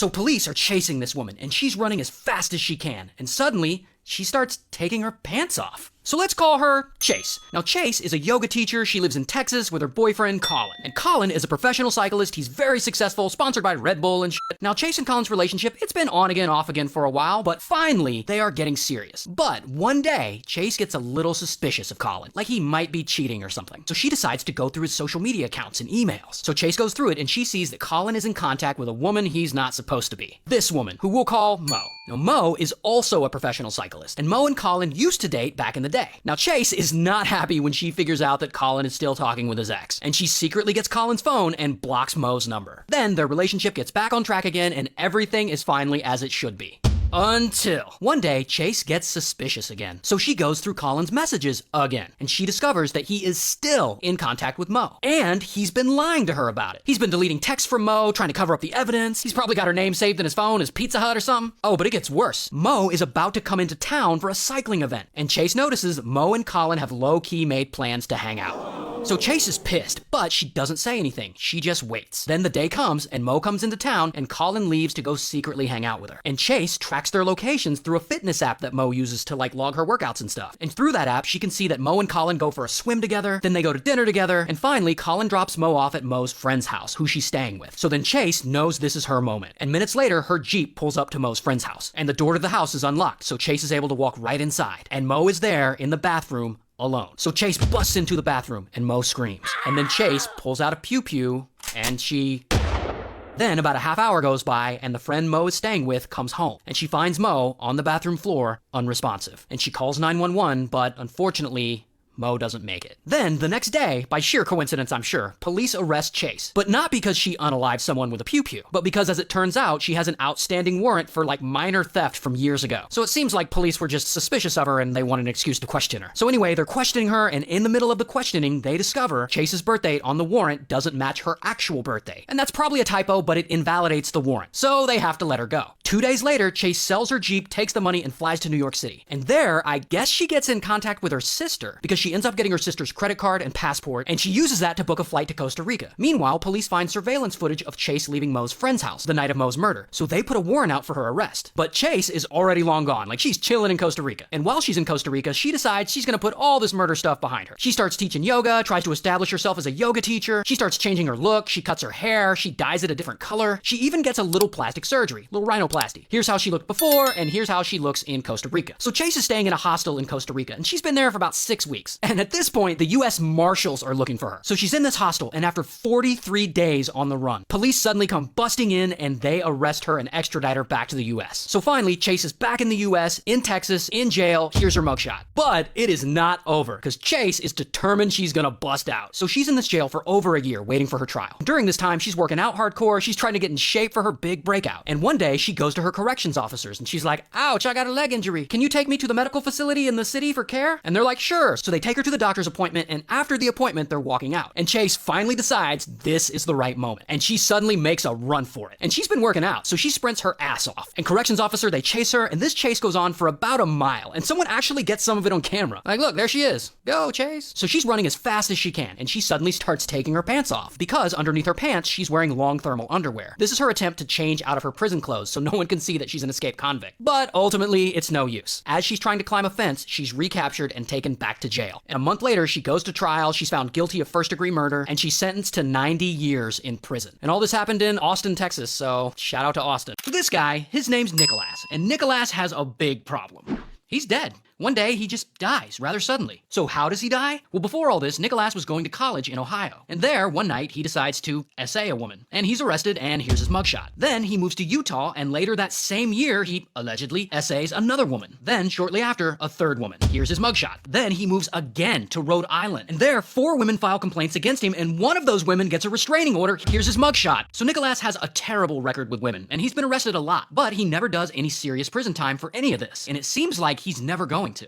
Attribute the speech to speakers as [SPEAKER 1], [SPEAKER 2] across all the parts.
[SPEAKER 1] So police are chasing this woman, and she's running as fast as she can, and suddenly, she starts taking her pants off. So let's call her Chase. Now Chase is a yoga teacher. She lives in Texas with her boyfriend Colin. And Colin is a professional cyclist. He's very successful, sponsored by Red Bull and shit. Now Chase and Colin's relationship, it's been on again, off again for a while, but finally they are getting serious. But one day, Chase gets a little suspicious of Colin, like he might be cheating or something. So she decides to go through his social media accounts and emails. So Chase goes through it and she sees that Colin is in contact with a woman he's not supposed to be. This woman, who we'll call Mo. Now Mo is also a professional cyclist, and Mo and Colin used to date back in the day. Now Chase is not happy when she figures out that Colin is still talking with his ex, and she secretly gets Colin's phone and blocks Mo's number. Then their relationship gets back on track again and everything is finally as it should be. Until one day, Chase gets suspicious again. So she goes through Colin's messages again, and she discovers that he is still in contact with Mo. And he's been lying to her about it. He's been deleting texts from Mo, trying to cover up the evidence. He's probably got her name saved in his phone as Pizza Hut or something. Oh, but it gets worse. Mo is about to come into town for a cycling event, and Chase notices Mo and Colin have low-key made plans to hang out. So Chase is pissed, but she doesn't say anything. She just waits. Then the day comes, and Mo comes into town, and Colin leaves to go secretly hang out with her. And Chase tracks their locations through a fitness app that Mo uses to log her workouts and stuff. And through that app, she can see that Mo and Colin go for a swim together, then they go to dinner together, and finally, Colin drops Mo off at Mo's friend's house, who she's staying with. So then Chase knows this is her moment. And minutes later, her Jeep pulls up to Mo's friend's house, and the door to the house is unlocked, so Chase is able to walk right inside. And Mo is there in the bathroom, alone. So Chase busts into the bathroom and Mo screams. And then Chase pulls out a pew-pew and she... Then about a half hour goes by and the friend Mo is staying with comes home. And she finds Mo on the bathroom floor, unresponsive. And she calls 911, but unfortunately... Mo doesn't make it. Then, the next day, by sheer coincidence I'm sure, police arrest Chase. But not because she unalived someone with a pew-pew, but because as it turns out, she has an outstanding warrant for minor theft from years ago. So it seems like police were just suspicious of her and they wanted an excuse to question her. So anyway, they're questioning her, and in the middle of the questioning, they discover Chase's birth date on the warrant doesn't match her actual birthday. And that's probably a typo, but it invalidates the warrant. So they have to let her go. 2 days later, Chase sells her Jeep, takes the money, and flies to New York City. And there, I guess she gets in contact with her sister, because she ends up getting her sister's credit card and passport, and she uses that to book a flight to Costa Rica. Meanwhile, police find surveillance footage of Chase leaving Mo's friend's house the night of Mo's murder, so they put a warrant out for her arrest. But Chase is already long gone, she's chilling in Costa Rica. And while she's in Costa Rica, she decides she's gonna put all this murder stuff behind her. She starts teaching yoga, tries to establish herself as a yoga teacher, she starts changing her look, she cuts her hair, she dyes it a different color, she even gets a little plastic surgery, little rhinoplasty. Here's how she looked before, and here's how she looks in Costa Rica. So Chase is staying in a hostel in Costa Rica, and she's been there for about 6 weeks. And at this point, the U.S. Marshals are looking for her. So she's in this hostel, and after 43 days on the run, police suddenly come busting in, and they arrest her and extradite her back to the U.S. So finally, Chase is back in the U.S., in Texas, in jail. Here's her mugshot. But it is not over, because Chase is determined she's gonna bust out. So she's in this jail for over a year, waiting for her trial. During this time, she's working out hardcore, she's trying to get in shape for her big breakout. And one day, she goes to her corrections officers, and she's like, ouch, I got a leg injury. Can you take me to the medical facility in the city for care? And they're like, sure. So they take her to the doctor's appointment, and after the appointment, they're walking out. And Chase finally decides this is the right moment. And she suddenly makes a run for it. And she's been working out, so she sprints her ass off. And corrections officer, they chase her, and this chase goes on for about a mile. And someone actually gets some of it on camera. Look, there she is. Go, Chase. So she's running as fast as she can, and she suddenly starts taking her pants off. Because underneath her pants, she's wearing long thermal underwear. This is her attempt to change out of her prison clothes so no one can see that she's an escaped convict. But ultimately, it's no use. As she's trying to climb a fence, she's recaptured and taken back to jail. And a month later, she goes to trial, she's found guilty of first-degree murder, and she's sentenced to 90 years in prison. And all this happened in Austin, Texas, so shout out to Austin. So this guy, his name's Nicholas, and Nicholas has a big problem. He's dead. One day, he just dies rather suddenly. So how does he die? Well, before all this, Nicholas was going to college in Ohio. And there, one night, he decides to essay a woman. And he's arrested, and here's his mugshot. Then he moves to Utah, and later that same year, he allegedly essays another woman. Then, shortly after, a third woman. Here's his mugshot. Then he moves again to Rhode Island. And there, 4 women file complaints against him, and one of those women gets a restraining order. Here's his mugshot. So Nicholas has a terrible record with women, and he's been arrested a lot, but he never does any serious prison time for any of this. And it seems like he's never going to.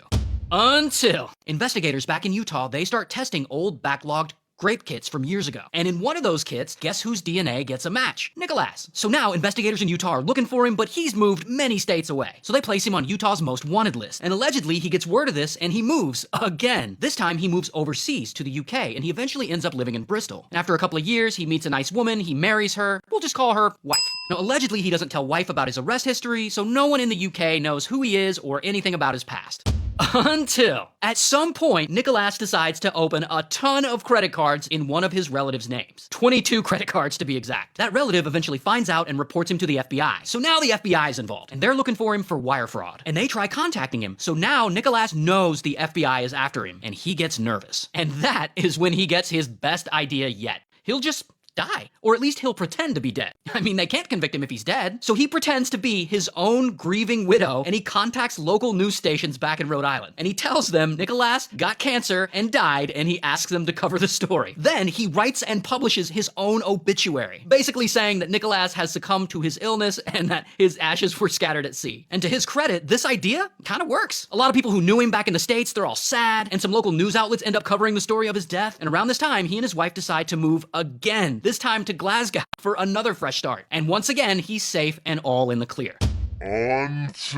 [SPEAKER 1] Until investigators back in Utah, they start testing old backlogged grape kits from years ago. And in one of those kits, guess whose DNA gets a match? Nicholas. So now investigators in Utah are looking for him, but he's moved many states away. So they place him on Utah's most wanted list. And allegedly, he gets word of this and he moves again. This time he moves overseas to the UK, and he eventually ends up living in Bristol. And after a couple of years, he meets a nice woman, he marries her. We'll just call her wife. Now, allegedly, he doesn't tell wife about his arrest history, so no one in the UK knows who he is or anything about his past. Until, at some point, Nicholas decides to open a ton of credit cards in one of his relatives' names. 22 credit cards to be exact. That relative eventually finds out and reports him to the FBI. So now the FBI is involved, and they're looking for him for wire fraud. And they try contacting him, so now Nicholas knows the FBI is after him, and he gets nervous. And that is when he gets his best idea yet. He'll just die. Or at least he'll pretend to be dead. I mean, they can't convict him if he's dead. So he pretends to be his own grieving widow, and he contacts local news stations back in Rhode Island. And he tells them Nicholas got cancer and died, and he asks them to cover the story. Then he writes and publishes his own obituary, basically saying that Nicholas has succumbed to his illness and that his ashes were scattered at sea. And to his credit, this idea kind of works. A lot of people who knew him back in the States, they're all sad, and some local news outlets end up covering the story of his death. And around this time, he and his wife decide to move again, this time to Glasgow for another fresh start. And once again, he's safe and all in the clear.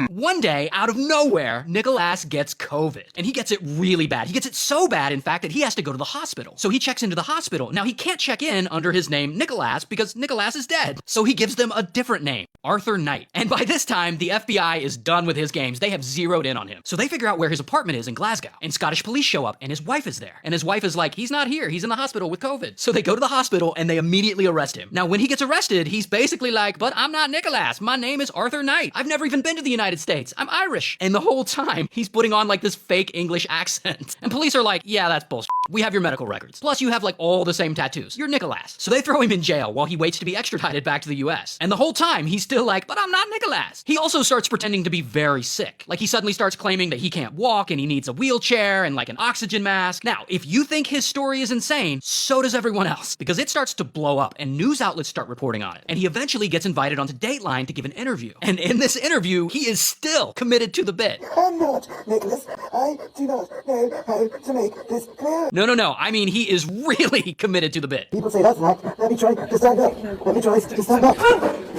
[SPEAKER 1] One day, out of nowhere, Nicholas gets COVID. And he gets it really bad. He gets it so bad, in fact, that he has to go to the hospital. So he checks into the hospital. Now, he can't check in under his name Nicholas because Nicholas is dead. So he gives them a different name, Arthur Knight. And by this time, the FBI is done with his games. They have zeroed in on him. So they figure out where his apartment is in Glasgow. And Scottish police show up, and his wife is there. And his wife is like, he's not here. He's in the hospital with COVID. So they go to the hospital, and they immediately arrest him. Now, when he gets arrested, he's basically like, but I'm not Nicholas. My name is Arthur Knight. I've never even been to the United States. I'm Irish. And the whole time, he's putting on like this fake English accent. And police are like, yeah, that's bullshit. We have your medical records. Plus, you have like all the same tattoos. You're Nicholas. So they throw him in jail while he waits to be extradited back to the US. And the whole time, he's still like, but I'm not Nicholas. He also starts pretending to be very sick. Like he suddenly starts claiming that he can't walk and he needs a wheelchair and like an oxygen mask. Now, if you think his story is insane, so does everyone else. Because it starts to blow up and news outlets start reporting on it. And he eventually gets invited onto Dateline to give an interview. And in this interview, he is still committed to the bit.
[SPEAKER 2] I'm not Nicholas. I do not know how to make this clear.
[SPEAKER 1] No. I mean, he is really committed to the bit.
[SPEAKER 2] People say that's an act. Let me try to stand up. Let me try to stand up.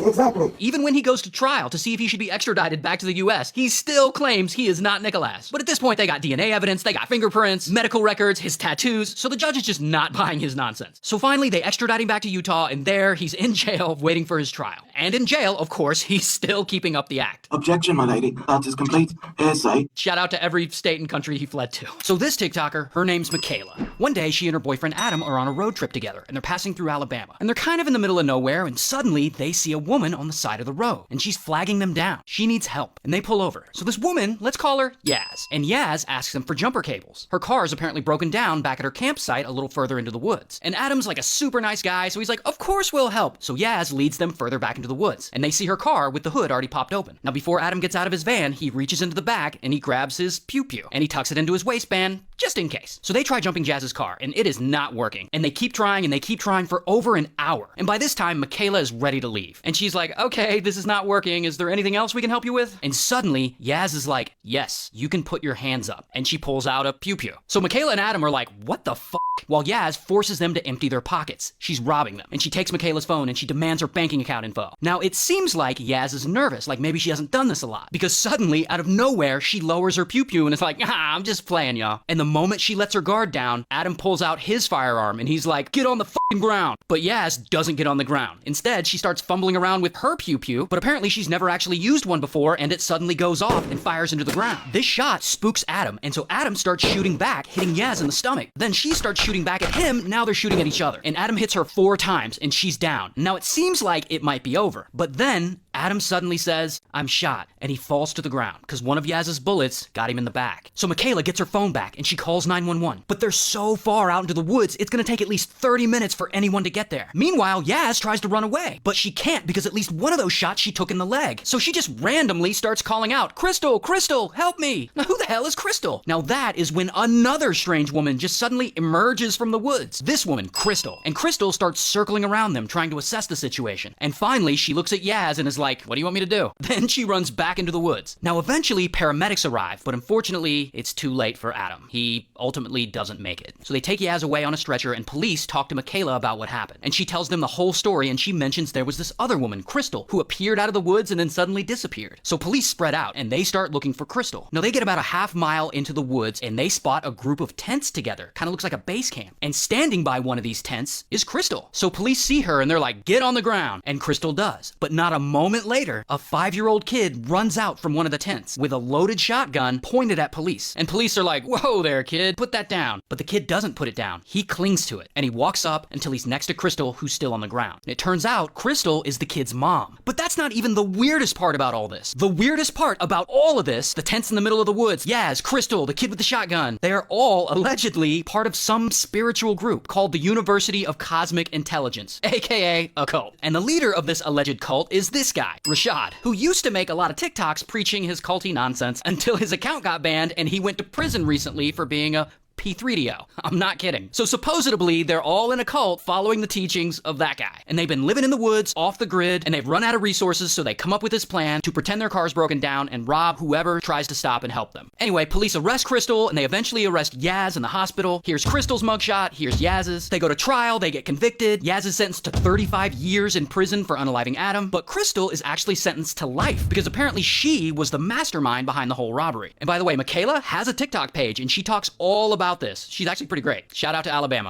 [SPEAKER 2] Exactly.
[SPEAKER 1] Even when he goes to trial to see if he should be extradited back to the US, he still claims he is not Nicholas. But at this point, they got DNA evidence, they got fingerprints, medical records, his tattoos, so the judge is just not buying his nonsense. So finally, they extradite him back to Utah, and there, he's in jail waiting for his trial. And in jail, of course, he's still keeping up the act.
[SPEAKER 2] Objection, my lady. That is complete hearsay.
[SPEAKER 1] Shout out to every state and country he fled to. So this TikToker, her name's Michaela. One day, she and her boyfriend Adam are on a road trip together, and they're passing through Alabama. And they're kind of in the middle of nowhere, and suddenly, they see a woman on the side of the road, and she's flagging them down. She needs help, and they pull over. So this woman, let's call her Yaz. And Yaz asks them for jumper cables. Her car is apparently broken down back at her campsite a little further into the woods. And Adam's like a super nice guy, so he's like, of course we'll help. So Yaz leads them further back into the woods, and they see her car with the hood already popped open. Now before Adam gets out of his van, he reaches into the back and he grabs his pew-pew, and he tucks it into his waistband, just in case. So they try jumping Jazz's car, and it is not working. And they keep trying, and they keep trying for over an hour. And by this time, Michaela is ready to leave. And she's like, okay, this is not working. Is there anything else we can help you with? And suddenly, Yaz is like, yes, you can put your hands up. And she pulls out a pew-pew. So Michaela and Adam are like, what the fuck? While Yaz forces them to empty their pockets. She's robbing them. And she takes Michaela's phone and she demands her banking account info. Now, it seems like Yaz is nervous, like maybe she hasn't done this a lot. Because suddenly, out of nowhere, she lowers her pew-pew and is like, I'm just playing, y'all. And the moment she lets her guard down, Adam pulls out his firearm and he's like, get on the fucking ground. But Yaz doesn't get on the ground. Instead, she starts fumbling around with her pew-pew, but apparently she's never actually used one before, and it suddenly goes off and fires into the ground. This shot spooks Adam, and so Adam starts shooting back, hitting Yaz in the stomach. Then she starts shooting back at him. Now they're shooting at each other. And Adam hits her 4 times, and she's down. Now it seems like it might be over. But then Adam suddenly says, I'm shot, and he falls to the ground because one of Yaz's bullets got him in the back. So Michaela gets her phone back and she calls 911. But they're so far out into the woods, it's gonna take at least 30 minutes for anyone to get there. Meanwhile, Yaz tries to run away, but she can't because at least one of those shots she took in the leg. So she just randomly starts calling out, Crystal, Crystal, help me. Now who the hell is Crystal? Now that is when another strange woman just suddenly emerges from the woods. This woman, Crystal. And Crystal starts circling around them, trying to assess the situation. And finally, she looks at Yaz and is like, like, what do you want me to do? Then she runs back into the woods. Now, eventually, paramedics arrive, but unfortunately, it's too late for Adam. He ultimately doesn't make it. So they take Yaz away on a stretcher, and police talk to Michaela about what happened. And she tells them the whole story, and she mentions there was this other woman, Crystal, who appeared out of the woods and then suddenly disappeared. So police spread out, and they start looking for Crystal. Now, they get about a half mile into the woods, and they spot a group of tents together. Kind of looks like a base camp. And standing by one of these tents is Crystal. So police see her, and they're like, get on the ground. And Crystal does. But not a moment later, a 5-year-old kid runs out from one of the tents with a loaded shotgun pointed at police. And police are like, whoa there, kid, put that down. But the kid doesn't put it down. He clings to it, and he walks up until he's next to Crystal, who's still on the ground. And it turns out Crystal is the kid's mom. But that's not even the weirdest part about all this. The weirdest part about all of this, the tents in the middle of the woods, Yaz, Crystal, the kid with the shotgun, they are all allegedly part of some spiritual group called the University of Cosmic Intelligence, aka a cult. And the leader of this alleged cult is this guy, Rashad, who used to make a lot of TikToks preaching his culty nonsense until his account got banned and he went to prison recently for being a P3DO. I'm not kidding. So supposedly, they're all in a cult following the teachings of that guy. And they've been living in the woods, off the grid, and they've run out of resources, so they come up with this plan to pretend their car's broken down and rob whoever tries to stop and help them. Anyway, police arrest Crystal, and they eventually arrest Yaz in the hospital. Here's Crystal's mugshot, here's Yaz's. They go to trial, they get convicted. Yaz is sentenced to 35 years in prison for unaliving Adam, but Crystal is actually sentenced to life, because apparently she was the mastermind behind the whole robbery. And by the way, Michaela has a TikTok page, and she talks all about this. She's actually pretty great. Shout out to Alabama.